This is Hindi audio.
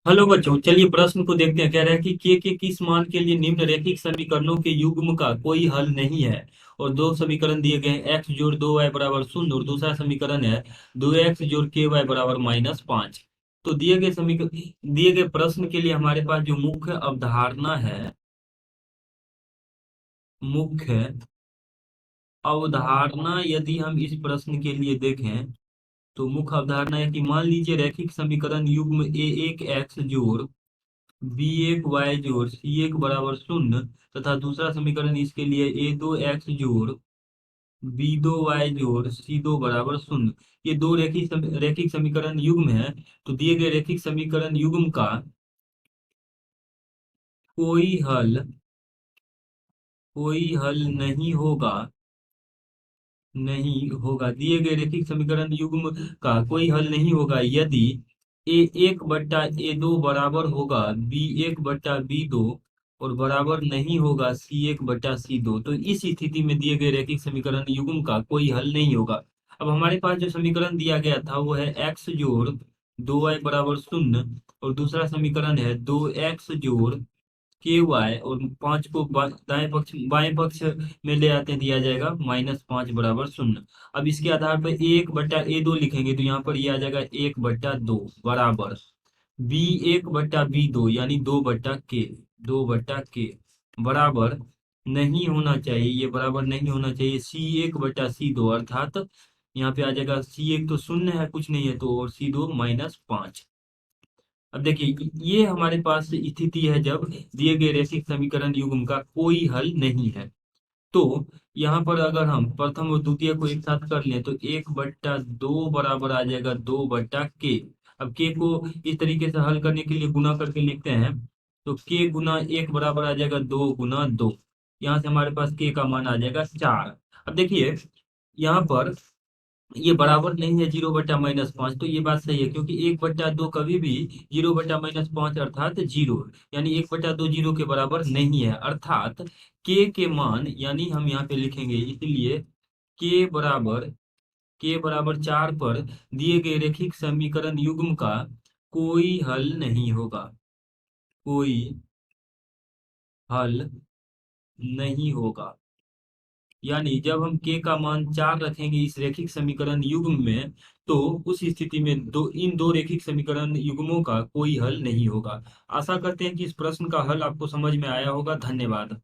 हेलो बच्चों, चलिए प्रश्न को देखते हैं। कह रहा है कि के किस मान के लिए निम्न रैखिक समीकरणों के युग्म का कोई हल नहीं है। और दो समीकरण दिए गए हैं, एक्स जोड़ दो वाई बराबर शून्य, और दूसरा समीकरण है दो एक्स जोड़ के वाई बराबर -5। तो दिए गए प्रश्न के लिए हमारे पास जो मुख्य अवधारणा है, मुख्य अवधारणा यदि हम इस प्रश्न के लिए देखें तो मुख्य अवधारणा है कि मान लीजिए रैखिक समीकरण युग्म एक एक्स जोड़ बी एक वाई जोड़ सी एक बराबर शून्य, तथा दूसरा समीकरण इसके लिए ए दो एक्स जोड़ बी दो वाई जोड़ सी दो बराबर शून्य। ये दो रैखिक समीकरण युग्म है। तो दिए गए रैखिक समीकरण युग्म का कोई हल नहीं होगा। दिए गए रैखिक समीकरण युग्म का कोई हल नहीं होगा यदि ए एक बट्टा ए दो बराबर होगा बी एक बट्टा बी दो, और बराबर नहीं होगा सी एक बट्टा सी दो। तो इस स्थिति में दिए गए रैखिक समीकरण युग्म का कोई हल नहीं होगा। अब हमारे पास जो समीकरण दिया गया था वो है एक्स जोड़ दो वाई बराबर शून्य, और दूसरा समीकरण है दो एक्स जोड़ के वाई, और पांच को दाएं पक्ष बाएं पक्ष में ले आते हैं, दिया जाएगा -5 बराबर शून्य। अब इसके आधार पर एक बट्टा ए दो लिखेंगे तो यहाँ पर ये आ जाएगा एक बट्टा दो बराबर बी एक बट्टा बी दो, यानी दो बट्टा के बराबर नहीं होना चाहिए, ये बराबर नहीं होना चाहिए सी एक बट्टा सी दो, अर्थात यहाँ पे आ जाएगा सी एक तो शून्य है, कुछ नहीं है, तो और सी दो -5। अब देखिए ये हमारे पास स्थिति है जब दिए गए रैखिक समीकरण युग्म का कोई हल नहीं है। तो यहाँ पर अगर हम प्रथम और द्वितीय को एक साथ कर लें तो एक बट्टा दो बराबर आ जाएगा दो बट्टा के। अब के को इस तरीके से हल करने के लिए गुना करके लिखते हैं, तो के गुना एक बराबर आ जाएगा दो गुना दो। यहाँ से हमारे पास के का मान आ जाएगा 4। अब देखिए यहाँ पर ये बराबर नहीं है 0/-5, तो ये बात सही है क्योंकि 1/2 कभी भी 0/-5 अर्थात जीरो, यानी 1/2 जीरो के बराबर नहीं है, अर्थात के मान यानी हम यहाँ पे लिखेंगे, इसलिए के बराबर 4 पर दिए गए रैखिक समीकरण युग्म का कोई हल नहीं होगा। कोई हल नहीं होगा, यानी जब हम के का मान 4 रखेंगे इस रैखिक समीकरण युग्म में, तो उस स्थिति में इन दो रैखिक समीकरण युग्मों का कोई हल नहीं होगा। आशा करते हैं कि इस प्रश्न का हल आपको समझ में आया होगा। धन्यवाद।